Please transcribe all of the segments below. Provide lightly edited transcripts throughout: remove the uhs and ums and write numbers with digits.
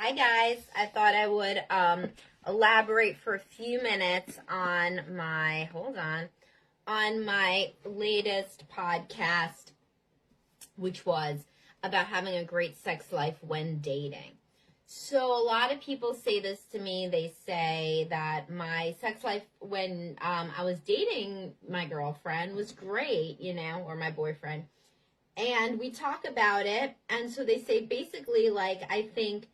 Hi guys, I thought I would elaborate for a few minutes on my latest podcast, which was about having a great sex life when dating. So a lot of people say this to me. They say that my sex life when I was dating my girlfriend was great, or my boyfriend. And we talk about it. And so they say basically, like, I think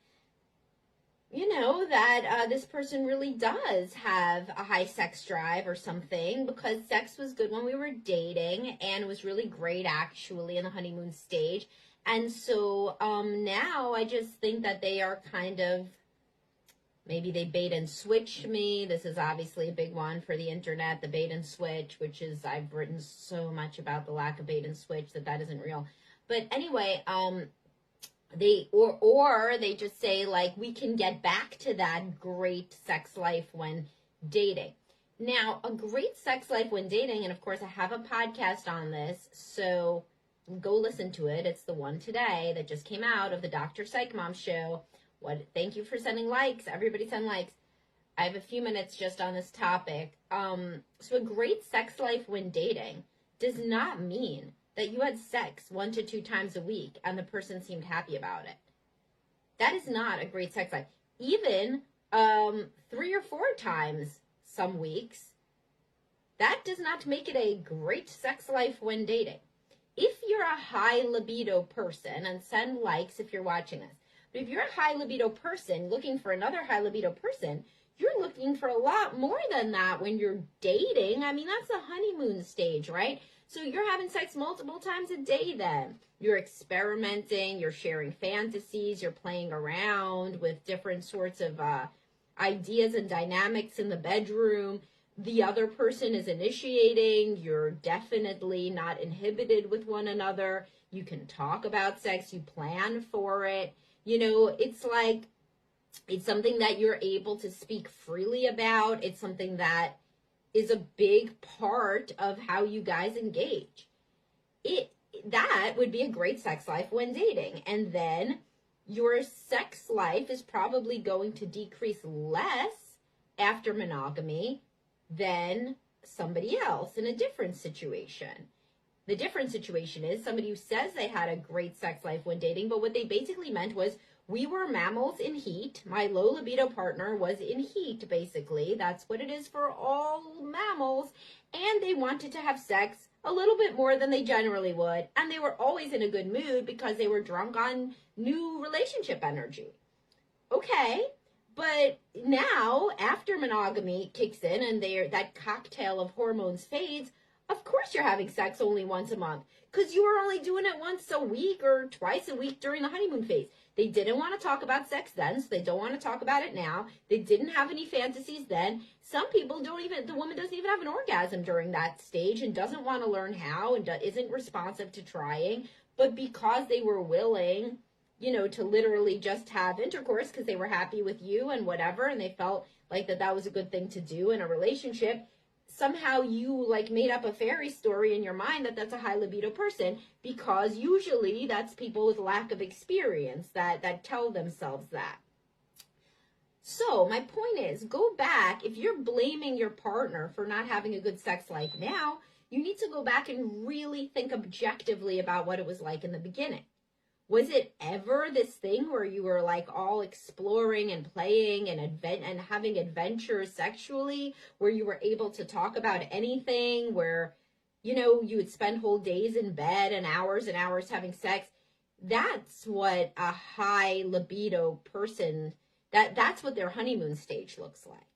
that this person really does have a high sex drive or something, because sex was good when we were dating and was really great actually in the honeymoon stage. And so now I just think that they are kind of, maybe they bait and switch me. This is obviously a big one for the internet, the bait and switch, which is, I've written so much about the lack of bait and switch that isn't real. But anyway, they they just say, like, we can get back to that great sex life when dating. Now, a great sex life when dating, and of course I have a podcast on this, so go listen to it. It's the one today that just came out of the Dr. Psych Mom show. Thank you for sending likes. Everybody send likes. I have a few minutes just on this topic. So a great sex life when dating does not mean that you had sex 1 to 2 times a week and the person seemed happy about it. That is not a great sex life. Even 3 or 4 times some weeks, that does not make it a great sex life when dating. If you're a high libido person, and send likes if you're watching this, but if you're a high libido person looking for another high libido person, you're looking for a lot more than that when you're dating. I mean, that's the honeymoon stage, right? So you're having sex multiple times a day then. You're experimenting, you're sharing fantasies, you're playing around with different sorts of ideas and dynamics in the bedroom. The other person is initiating. You're definitely not inhibited with one another. You can talk about sex, you plan for it. It's like, it's something that you're able to speak freely about. It's something that is a big part of how you guys engage. That would be a great sex life when dating. And then your sex life is probably going to decrease less after monogamy than somebody else in a different situation. The different situation is somebody who says they had a great sex life when dating, but what they basically meant was, we were mammals in heat. My low libido partner was in heat, basically. That's what it is for all mammals. And they wanted to have sex a little bit more than they generally would. And they were always in a good mood because they were drunk on new relationship energy. Okay, but now, after monogamy kicks in and that cocktail of hormones fades, of course you're having sex only once a month, because you were only doing it once a week or twice a week during the honeymoon phase. They didn't want to talk about sex then, so they don't want to talk about it now. They didn't have any fantasies then. Some people the woman doesn't even have an orgasm during that stage and doesn't want to learn how and isn't responsive to trying. But because they were willing, to literally just have intercourse because they were happy with you and whatever, and they felt like that was a good thing to do in a relationship, somehow you made up a fairy story in your mind that's a high libido person, because usually that's people with lack of experience that tell themselves that. So my point is, go back. If you're blaming your partner for not having a good sex life now, you need to go back and really think objectively about what it was like in the beginning. Was it ever this thing where you were all exploring and playing and having adventures sexually, where you were able to talk about anything, where, you would spend whole days in bed and hours having sex? That's what a high libido person, that's what their honeymoon stage looks like.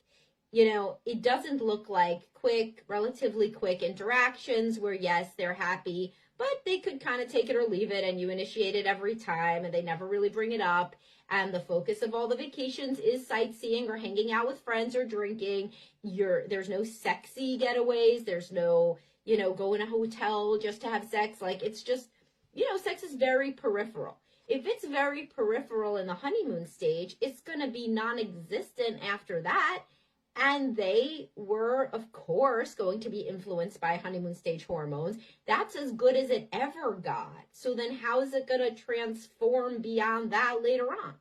It doesn't look like relatively quick interactions where, yes, they're happy, but they could kind of take it or leave it, and you initiate it every time, and they never really bring it up. And the focus of all the vacations is sightseeing or hanging out with friends or drinking. There's no sexy getaways. There's no, go in a hotel just to have sex. It's just, sex is very peripheral. If it's very peripheral in the honeymoon stage, it's going to be non-existent after that. And they were, of course, going to be influenced by honeymoon stage hormones. That's as good as it ever got. So then how is it going to transform beyond that later on?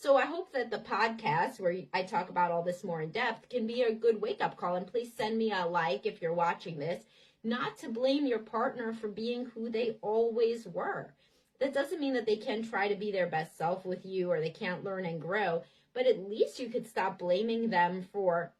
So I hope that the podcast where I talk about all this more in depth can be a good wake-up call. And please send me a like if you're watching this. Not to blame your partner for being who they always were. That doesn't mean that they can't try to be their best self with you or they can't learn and grow, but at least you could stop blaming them for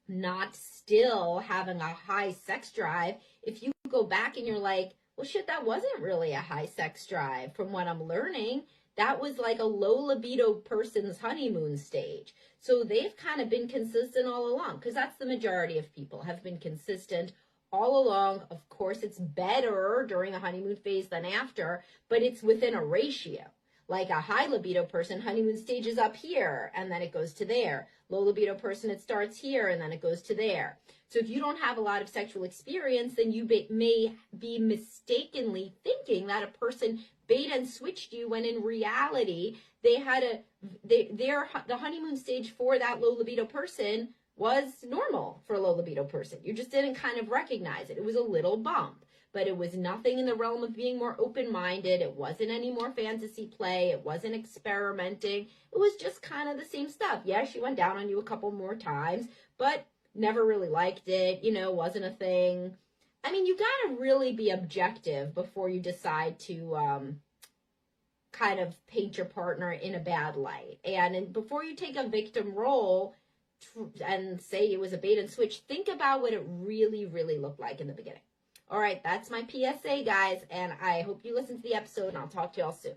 not still having a high sex drive. If you go back and you're like, well, shit, that wasn't really a high sex drive from what I'm learning. That was like a low libido person's honeymoon stage. So they've kind of been consistent all along, because that's the majority of people have been consistent all along. Of course, it's better during the honeymoon phase than after, but it's within a ratio. Like a high libido person, honeymoon stage is up here, and then it goes to there. Low libido person, it starts here, and then it goes to there. So if you don't have a lot of sexual experience, then you may be mistakenly thinking that a person bait and switched you, when in reality, they had the honeymoon stage for that low libido person was normal for a low libido person. You just didn't kind of recognize it. It was a little bump, but it was nothing in the realm of being more open-minded. It wasn't any more fantasy play. It wasn't experimenting. It was just kind of the same stuff. Yeah, she went down on you a couple more times, but never really liked it, wasn't a thing. I mean, you got to really be objective before you decide to kind of paint your partner in a bad light. And before you take a victim role and say it was a bait and switch, think about what it really, really looked like in the beginning. All right, that's my PSA, guys, and I hope you listen to the episode, and I'll talk to y'all soon.